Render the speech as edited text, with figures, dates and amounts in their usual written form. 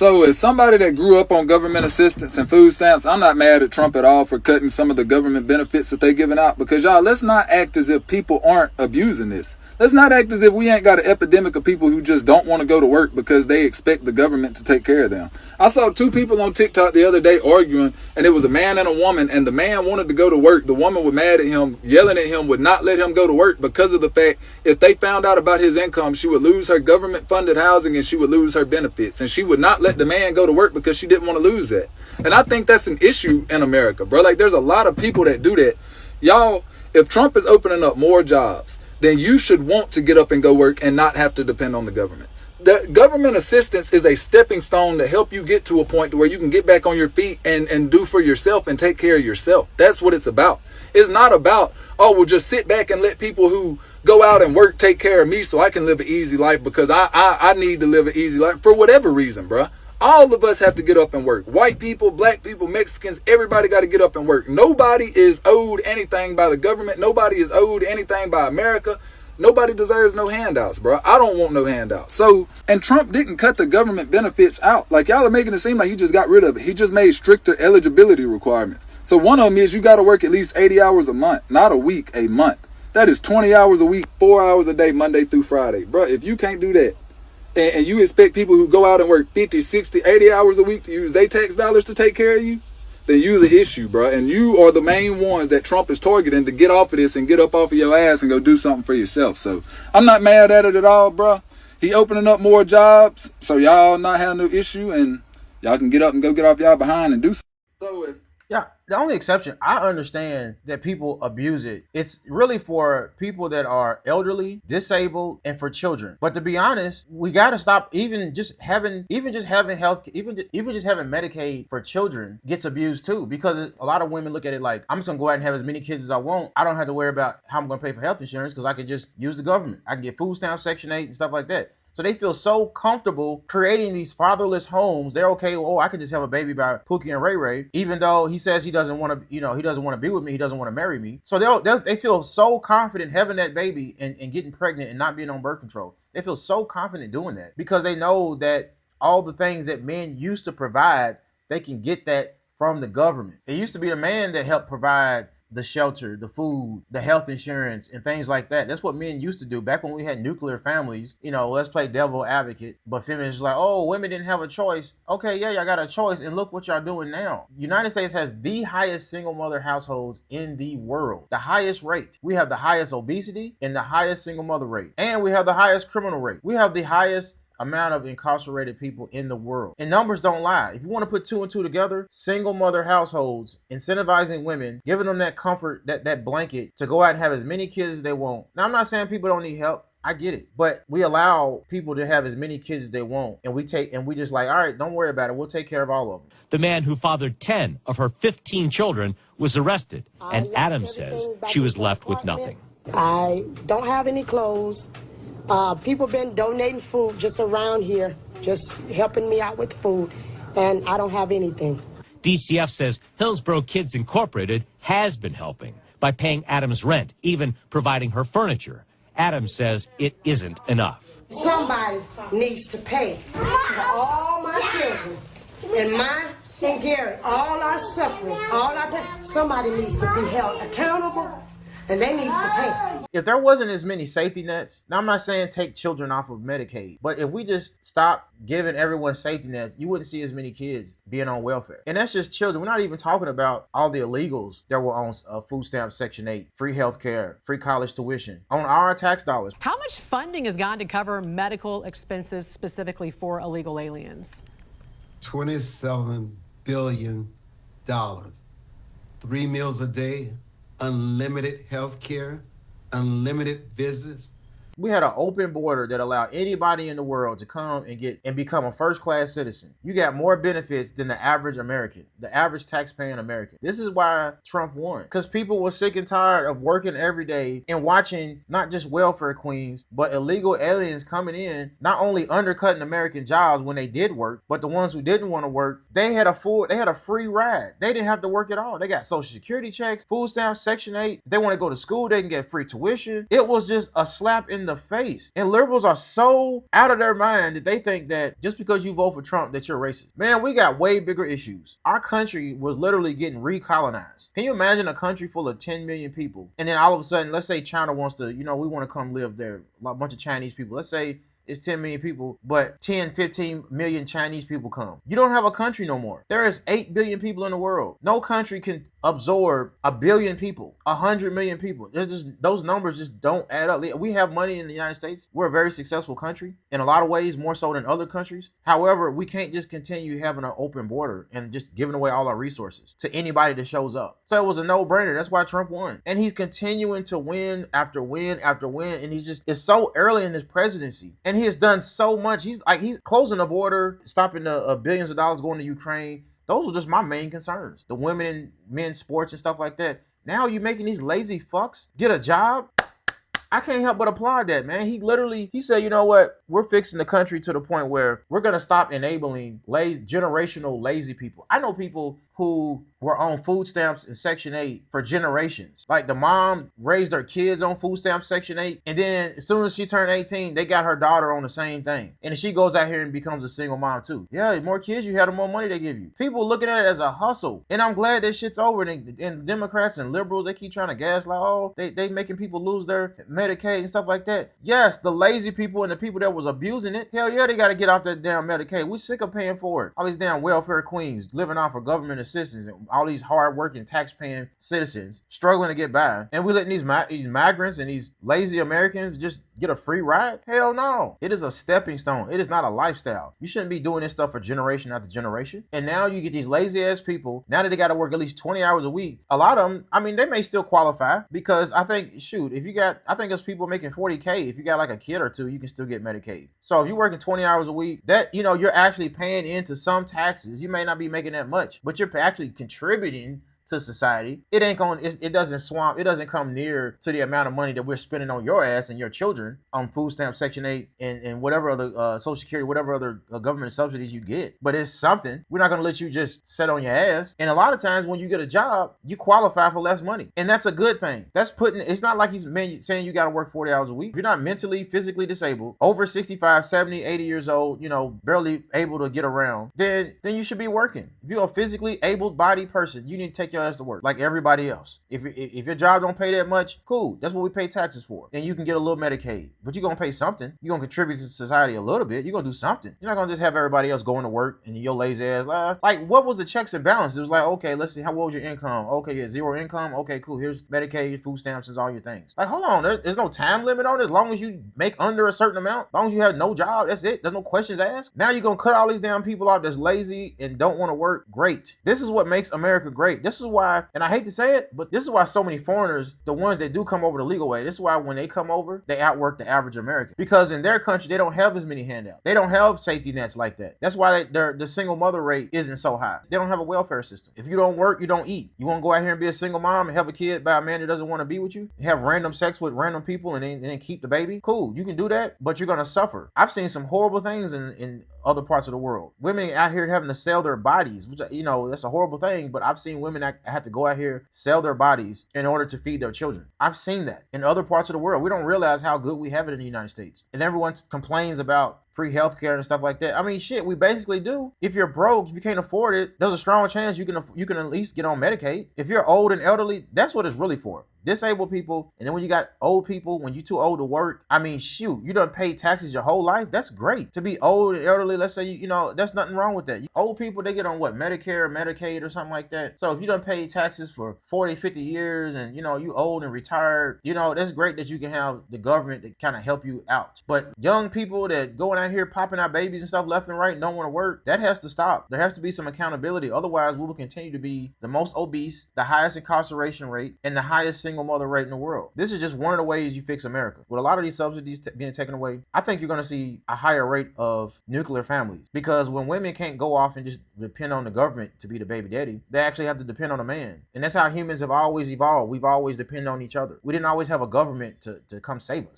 So, as somebody that grew up on government assistance and food stamps, I'm not mad at Trump at all for cutting some of the government benefits that they're giving out, because y'all, let's not act as if people aren't abusing this. Let's not act as if we ain't got an epidemic of people who just don't want to go to work because they expect the government to take care of them. I saw two people on TikTok the other day arguing, and it was a man and a woman, and the man wanted to go to work. The woman was mad at him, yelling at him, would not let him go to work because of the fact if they found out about his income, she would lose her government funded housing and she would lose her benefits. And she would not let the man go to work because she didn't want to lose that. And I think that's an issue in America, bro. Like, there's a lot of people that do that. Y'all, if Trump is opening up more jobs, then you should want to get up and go work and not have to depend on the government. The government assistance is a stepping stone to help you get to a point where you can get back on your feet and do for yourself and take care of yourself. That's what it's about. It's not about, oh, well, just sit back and let people who go out and work take care of me so I can live an easy life because I need to live an easy life for whatever reason, bruh. All of us have to get up and work. White people, black people, Mexicans, everybody got to get up and work. Nobody is owed anything by the government. Nobody is owed anything by America. Nobody deserves no handouts, bro. I don't want no handouts. So, and Trump didn't cut the government benefits out. Like, y'all are making it seem like he just got rid of it. He just made stricter eligibility requirements. So one of them is you got to work at least 80 hours a month, not a week, a month. That is 20 hours a week, 4 hours a day, Monday through Friday. Bro, if you can't do that, and you expect people who go out and work 50, 60, 80 hours a week to use their tax dollars to take care of you, then you the issue, bro. And you are the main ones that Trump is targeting to get off of this and get up off of your ass and go do something for yourself. So I'm not mad at it at all, bro. He opening up more jobs, so y'all not have no issue, and y'all can get up and go get off y'all behind and do something. So it's Yeah, the only exception, I understand that people abuse it. It's really for people that are elderly, disabled, and for children. But to be honest, we got to stop even just having health, even just having Medicaid for children gets abused too. Because a lot of women look at it like, I'm just gonna go out and have as many kids as I want. I don't have to worry about how I'm gonna pay for health insurance because I can just use the government. I can get food stamps, Section 8, and stuff like that. So they feel so comfortable creating these fatherless homes. They're okay. Oh, I can just have a baby by Pookie and Ray Ray, even though he says he doesn't want to, he doesn't want to be with me. He doesn't want to marry me. So they feel so confident having that baby and getting pregnant and not being on birth control. They feel so confident doing that because they know that all the things that men used to provide, they can get that from the government. It used to be the man that helped provide the shelter, the food, the health insurance, and things like that. That's what men used to do back when we had nuclear families. Let's play devil advocate. But feminists like, oh, women didn't have a choice. Okay, yeah, y'all got a choice, and look what y'all doing now. United States has the highest single mother households in the world. The highest rate. We have the highest obesity and the highest single mother rate. And we have the highest criminal rate. We have the highest amount of incarcerated people in the world. And numbers don't lie. If you want to put two and two together, single mother households, incentivizing women, giving them that comfort, that blanket to go out and have as many kids as they want. Now, I'm not saying people don't need help. I get it. But we allow people to have as many kids as they want. And we just like, all right, don't worry about it. We'll take care of all of them. The man who fathered 10 of her 15 children was arrested. And Adams says she was left with nothing. I don't have any clothes. People been donating food just around here, just helping me out with food, and I don't have anything. DCF says Hillsborough Kids Incorporated has been helping by paying Adams rent, even providing her furniture. Adams says it isn't enough. Somebody needs to pay for all my children, and mine and Gary, all our suffering, all our pain. Somebody needs to be held accountable. And they need to pay. If there wasn't as many safety nets, now I'm not saying take children off of Medicaid, but if we just stop giving everyone safety nets, you wouldn't see as many kids being on welfare. And that's just children. We're not even talking about all the illegals that were on food stamp Section 8, free health care, free college tuition, on our tax dollars. How much funding has gone to cover medical expenses specifically for illegal aliens? $27 billion. 3 meals a day. Unlimited health care, unlimited visits. We had an open border that allowed anybody in the world to come and become a first-class citizen. You got more benefits than the average American, the average tax-paying American. This is why Trump won, because people were sick and tired of working every day and watching not just welfare queens, but illegal aliens coming in, not only undercutting American jobs when they did work, but the ones who didn't want to work, they had a free ride. They didn't have to work at all. They got Social Security checks, food stamps, Section 8. If they want to go to school, they can get free tuition. It was just a slap in the face. And liberals are so out of their mind that they think that just because you vote for Trump that you're racist. Man, we got way bigger issues. Our country was literally getting recolonized. Can you imagine a country full of 10 million people, and then all of a sudden, let's say China wants to, we want to come live there, a bunch of Chinese people. Let's say it's 10 million people, but 10, 15 million Chinese people come. You don't have a country no more. There is 8 billion people in the world. No country can absorb 1 billion people, 100 million people. Those numbers just don't add up. We have money in the United States. We're a very successful country in a lot of ways, more so than other countries. However, we can't just continue having an open border and just giving away all our resources to anybody that shows up. So it was a no-brainer. That's why Trump won. And he's continuing to win after win after win. And it's so early in his presidency. And he has done so much. He's closing the border, stopping the billions of dollars going to Ukraine. Those were just my main concerns. The women and men's sports and stuff like that. Now you making these lazy fucks get a job? I can't help but applaud that, man. He said, you know what? We're fixing the country to the point where we're going to stop enabling generational lazy people. I know people who were on food stamps in Section 8 for generations. Like the mom raised her kids on food stamps Section 8, and then as soon as she turned 18, they got her daughter on the same thing. And she goes out here and becomes a single mom too. Yeah, the more kids you have, the more money they give you. People looking at it as a hustle. And I'm glad that shit's over. And Democrats and liberals, they keep trying to gaslight, oh, they making people lose their Medicaid and stuff like that. Yes, the lazy people and the people that was abusing it, hell yeah, they got to get off that damn Medicaid. We sick of paying for it. All these damn welfare queens living off of government assistance and all these hard-working, tax-paying citizens struggling to get by. And we letting these migrants and these lazy Americans just get a free ride? Hell no. It is a stepping stone. It is not a lifestyle. You shouldn't be doing this stuff for generation after generation. And now you get these lazy-ass people, now that they got to work at least 20 hours a week. A lot of them, I mean, they may still qualify because I think, I think there's people making 40K. If you got like a kid or two, you can still get Medicaid. So if you're working 20 hours a week, that, you're actually paying into some taxes. You may not be making that much, but you're actually contributing to society. It doesn't come near to the amount of money that we're spending on your ass and your children on food stamp Section 8 and whatever other Social Security, whatever other government subsidies you get. But it's something. We're not going to let you just sit on your ass. And a lot of times when you get a job, you qualify for less money. And that's a good thing. It's not like he's saying you got to work 40 hours a week. If you're not mentally, physically disabled, over 65, 70, 80 years old, barely able to get around, then you should be working. If you're a physically able-bodied person, you need to take your ass to work like everybody else. If your job don't pay that much, cool. That's what we pay taxes for. And you can get a little Medicaid, but you're going to pay something. You're going to contribute to society a little bit. You're going to do something. You're not going to just have everybody else going to work and your lazy ass, like, what was the checks and balances? It was like, okay, let's see, what was your income? Okay, yeah, zero income. Okay, cool. Here's Medicaid, food stamps, and all your things. Like, hold on. There's no time limit on it. As long as you make under a certain amount, as long as you have no job, that's it. There's no questions asked. Now you're going to cut all these damn people off that's lazy and don't want to work. Great. This is what makes America great. This is why, and I hate to say it, but this is why so many foreigners, the ones that do come over the legal way, this is why when they come over, they outwork the average American. Because in their country, they don't have as many handouts. They don't have safety nets like that. That's why the single mother rate isn't so high. They don't have a welfare system. If you don't work, you don't eat. You want to go out here and be a single mom and have a kid by a man that doesn't want to be with you, have random sex with random people and then keep the baby? Cool, you can do that, but you're going to suffer. I've seen some horrible things in other parts of the world. Women out here having to sell their bodies, which, that's a horrible thing, but I've seen women that have to go out here, sell their bodies in order to feed their children. I've seen that in other parts of the world. We don't realize how good we have it in the United States. And everyone complains about free healthcare and stuff like that. I mean, shit, we basically do. If you're broke, if you can't afford it, there's a strong chance you can at least get on Medicaid. If you're old and elderly, that's what it's really for. Disabled people, and then when you got old people, when you're too old to work, I mean, shoot, you done paid taxes your whole life. That's great. To be old and elderly, let's say, that's nothing wrong with that. Old people, they get on what, Medicare, Medicaid, or something like that. So if you done paid taxes for 40, 50 years, and you old and retired, that's great that you can have the government that kind of help you out. But young people that going out here popping out babies and stuff left and right and don't want to work, that has to stop. There has to be some accountability. Otherwise, we will continue to be the most obese, the highest incarceration rate, and the highest single mother rate in the world. This is just one of the ways you fix America. With a lot of these subsidies being taken away, I think you're going to see a higher rate of nuclear families, because when women can't go off and just depend on the government to be the baby daddy, they actually have to depend on a man. And that's how humans have always evolved. We've always depended on each other. We didn't always have a government to come save us.